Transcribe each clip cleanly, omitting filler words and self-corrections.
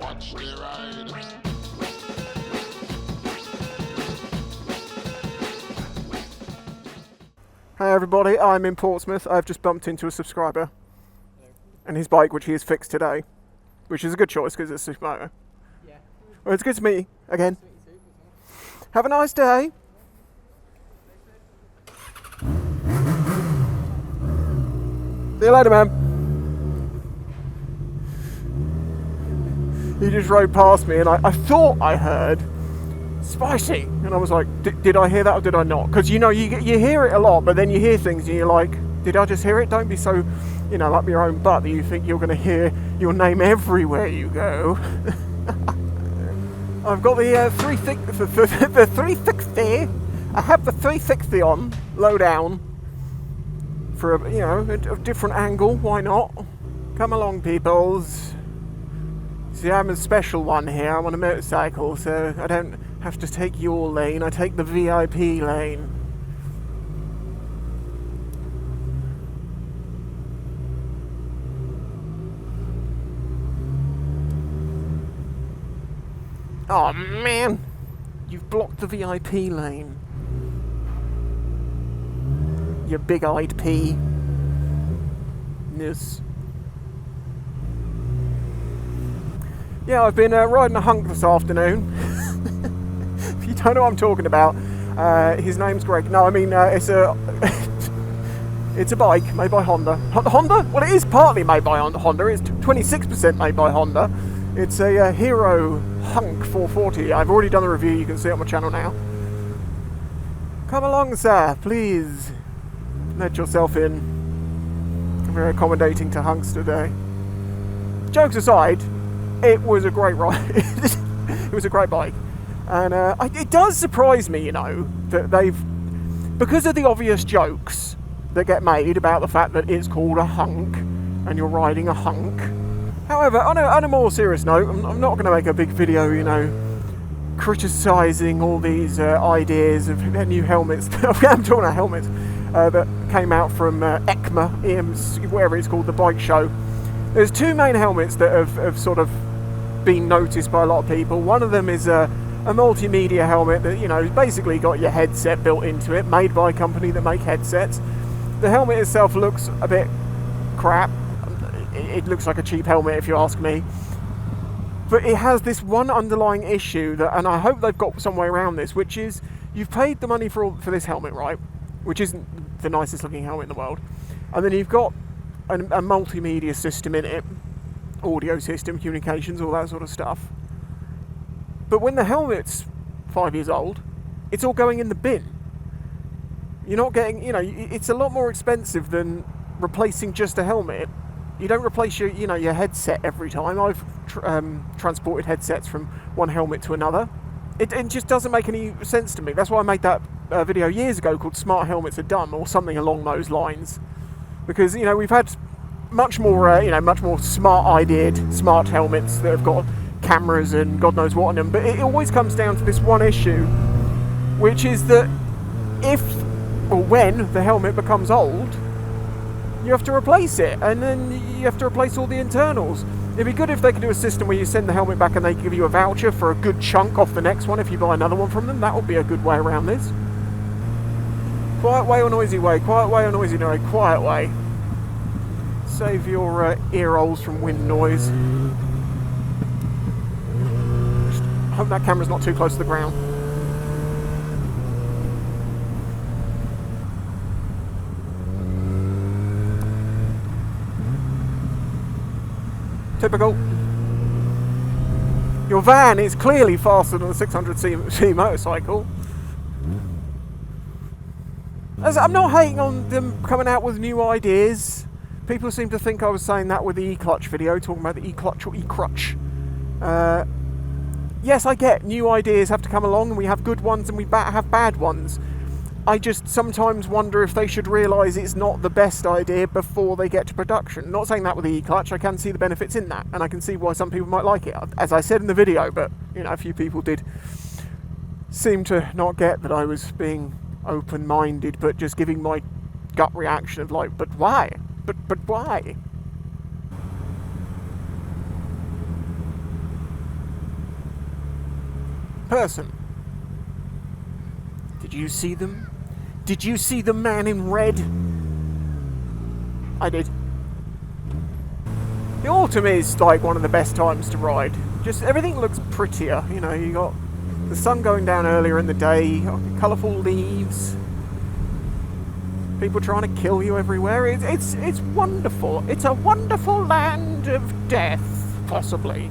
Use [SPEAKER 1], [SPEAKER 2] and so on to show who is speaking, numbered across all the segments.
[SPEAKER 1] Watch the ride.
[SPEAKER 2] Hi everybody, I'm in Portsmouth. I've just bumped into a subscriber and his bike, which he has fixed today, which is a good choice because it's a Supermoto.
[SPEAKER 3] Yeah.
[SPEAKER 2] Well, it's good to meet you again. Have a nice day. See you later, man. He just rode past me and I thought I heard spicy, and I was like, did I hear that or did I not? Because you know, you hear it a lot, but then you hear things and you're like, did I just hear it? Don't be so, you know, up your own butt that you think you're going to hear your name everywhere you go. I've got the 360. I have the 360 on, low down, for a, you know, a different angle. Why not? Come along, peoples. See, I'm a special one here. I'm on a motorcycle, so I don't have to take your lane. I take the VIP lane. Oh man, you've blocked the VIP lane. You big-eyed pea. Yes. Yeah, I've been riding a Hunk this afternoon. If you don't know what I'm talking about, his name's Greg. No, I mean, it's a it's a bike made by Honda. Honda? Well, it is partly made by Honda. It's 26% made by Honda. It's a Hero Hunk 440. I've already done the review. You can see it on my channel now. Come along, sir, please. Let yourself in. I'm very accommodating to Hunks today. Jokes aside, it was a great ride. It was a great bike. And it does surprise me, you know, that they've, because of the obvious jokes that get made about the fact that it's called a hunk and you're riding a hunk. However, on a more serious note, I'm not going to make a big video, you know, criticising all these ideas of new helmets. I'm talking about helmets that came out from ECMA, whatever it's called, the bike show. There's two main helmets that have sort of been noticed by a lot of people. One of them is a multimedia helmet that, you know, has basically got your headset built into it, made by a company that make headsets. The helmet itself looks a bit crap. It looks like a cheap helmet if you ask me. But it has this one underlying issue, that, and I hope they've got some way around this, which is you've paid the money for this helmet, right? Which isn't the nicest looking helmet in the world. And then you've got a multimedia system in it, audio system, communications, all that sort of stuff. But when the helmet's 5 years old, it's all going in the bin. You're not getting, you know, it's a lot more expensive than replacing just a helmet. You don't replace your, you know, your headset every time. I've transported headsets from one helmet to another. It just doesn't make any sense to me. That's why I made that video years ago called "Smart Helmets Are Dumb" or something along those lines. Because, you know, we've had much more, you know, much more smart-ideaed smart helmets that have got cameras and God knows what on them. But it always comes down to this one issue, which is that if or when the helmet becomes old, you have to replace it, and then you have to replace all the internals. It'd be good if they could do a system where you send the helmet back and they give you a voucher for a good chunk off the next one if you buy another one from them. That would be a good way around this. Quiet way or noisy way? Quiet way or noisy way? Quiet way. Save your ear holes from wind noise. Just hope that camera's not too close to the ground. Typical. Your van is clearly faster than a 600cc motorcycle. As I'm not hating on them coming out with new ideas. People seem to think I was saying that with the e-clutch video, talking about the e-clutch or e-crutch. Yes, I get new ideas have to come along, and we have good ones and we have bad ones. I just sometimes wonder if they should realise it's not the best idea before they get to production. Not saying that with the e-clutch, I can see the benefits in that, and I can see why some people might like it, as I said in the video, but, you know, a few people did seem to not get that I was being open-minded, but just giving my gut reaction of like, but why? But why? person. Did you see them? Did you see the man in red? I did. The autumn is like one of the best times to ride. Just everything looks prettier, you know, you got the sun going down earlier in the day, colourful leaves, people trying to kill you everywhere. It's wonderful. It's a wonderful land of death, possibly.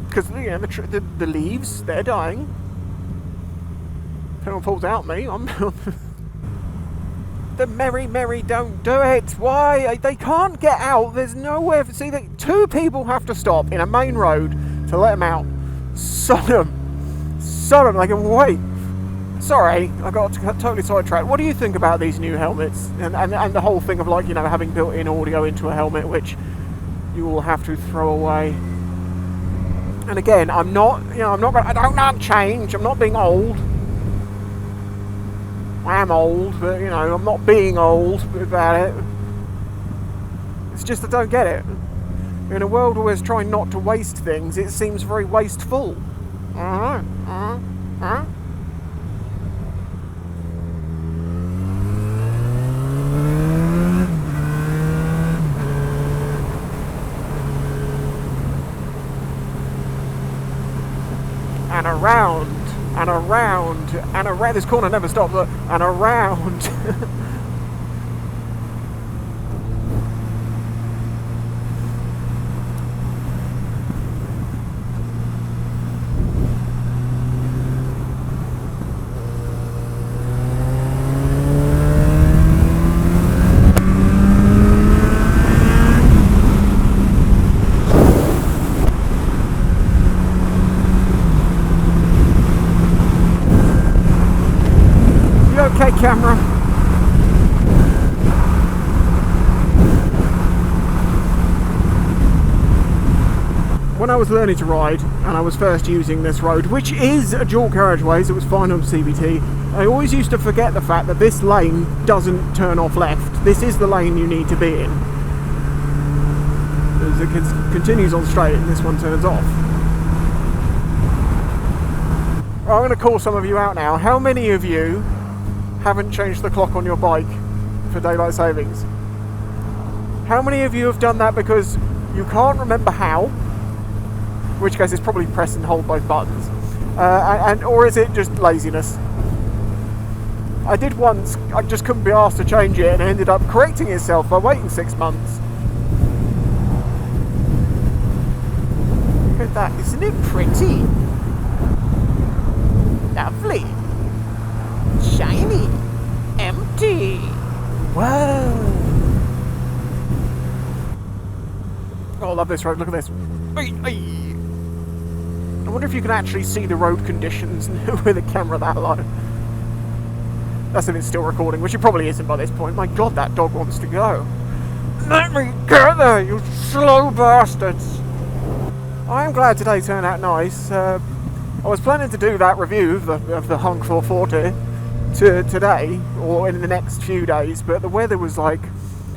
[SPEAKER 2] Because, you know, the leaves, they're dying. If anyone falls out me, I'm... The merry don't do it. Why? They can't get out. There's nowhere. See, two people have to stop in a main road to let them out. Sodom. They can wait. Sorry, I got totally sidetracked. What do you think about these new helmets and the whole thing of, like, you know, having built-in audio into a helmet, which you will have to throw away? And again, I don't like change. I'm not being old. I am old, but, you know, I'm not being old about it. It's just I don't get it. In a world always trying not to waste things, it seems very wasteful. And around. And around, and around. This corner never stops. Look, and around. Okay, camera. When I was learning to ride and I was first using this road, which is a dual carriageway, so it was fine on CVT, I always used to forget the fact that this lane doesn't turn off left. This is the lane you need to be in. As it continues on straight and this one turns off. Well, I'm going to call some of you out now. How many of you haven't changed the clock on your bike for daylight savings? How many of you have done that because you can't remember how? In which case it's probably press and hold both buttons. Or is it just laziness? I did once, I just couldn't be asked to change it and it ended up correcting itself by waiting 6 months. Look at that, isn't it pretty? Lovely. Shiny. Empty. Whoa. Oh, I love this road. Look at this. I wonder if you can actually see the road conditions with a camera that low. That's if it's still recording, which it probably isn't by this point. My God, that dog wants to go. Let me get there, you slow bastards. I am glad today turned out nice. I was planning to do that review of the Hunk 440 today, or in the next few days, but the weather was like,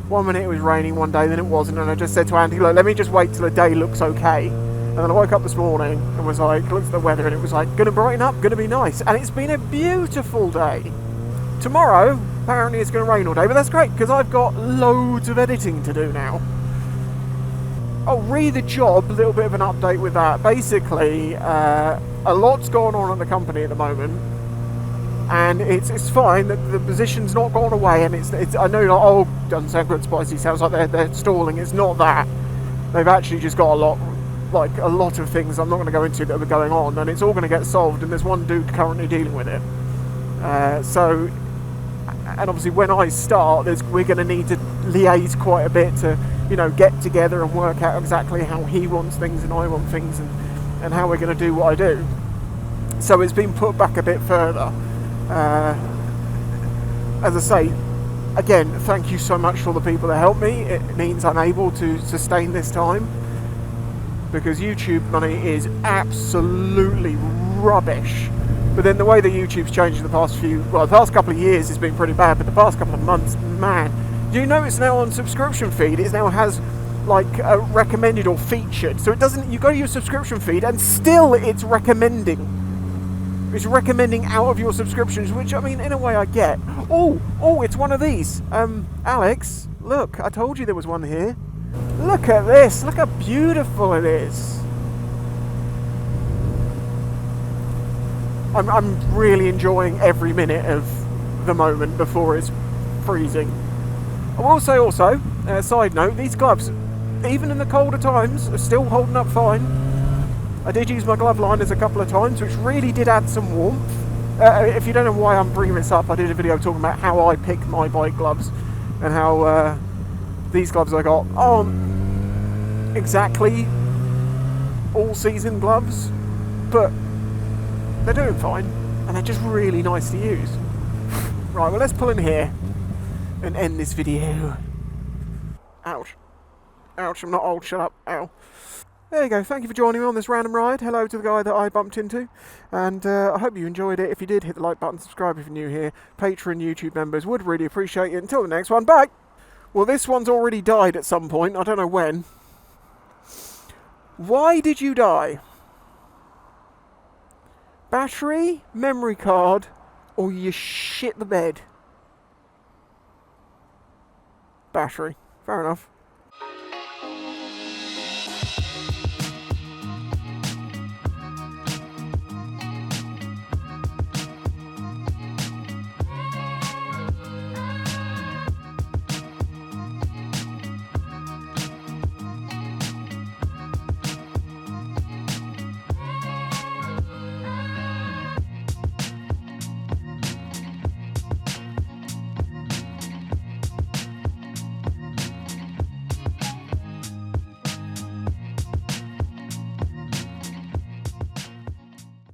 [SPEAKER 2] one minute it was raining, one day then it wasn't, and I just said to Andy, look, let me just wait till the day looks okay. And then I woke up this morning and was like, looked at the weather and it was like, gonna brighten up, gonna be nice, and it's been a beautiful day. Tomorrow, apparently it's gonna rain all day, but that's great, because I've got loads of editing to do now. I'll read the job, a little bit of an update with that. Basically, a lot's going on at the company at the moment, and it's fine that the position's not gone away, and it's I know, like, oh, doesn't sound good, spicy, sounds like they're stalling. It's not that. They've actually just got a lot of things I'm not going to go into that are going on, and it's all going to get solved, and there's one dude currently dealing with it. So, and obviously when I start, we're going to need to liaise quite a bit to, you know, get together and work out exactly how he wants things and I want things, and how we're going to do what I do. So it's been put back a bit further. As I say, again, thank you so much for all the people that helped me. It means I'm able to sustain this time, because YouTube money is absolutely rubbish. But then the way that YouTube's changed in the past couple of years has been pretty bad, but the past couple of months, man. Do you notice now on subscription feed, it now has like recommended or featured. So it doesn't. You go to your subscription feed, and still it's recommending. It's recommending out of your subscriptions, which I mean, in a way, I get. Oh, it's one of these. Alex, look, I told you there was one here. Look at this. Look how beautiful it is. I'm really enjoying every minute of the moment before it's freezing. I will say also, side note, these gloves, even in the colder times, are still holding up fine. I did use my glove liners a couple of times, which really did add some warmth. If you don't know why I'm bringing this up, I did a video talking about how I pick my bike gloves and how these gloves I got aren't exactly all-season gloves, but they're doing fine, and they're just really nice to use. Right, well, let's pull in here and end this video. Ouch. Ouch, I'm not old, shut up. Ow. There you go, thank you for joining me on this random ride. Hello to the guy that I bumped into, and I hope you enjoyed it. If you did, hit the like button, subscribe if you're new here. Patreon, YouTube members would really appreciate it. Until the next one, bye! Well, this one's already died at some point, I don't know when. Why did you die? Battery, memory card, or you shit the bed? Battery. Fair enough.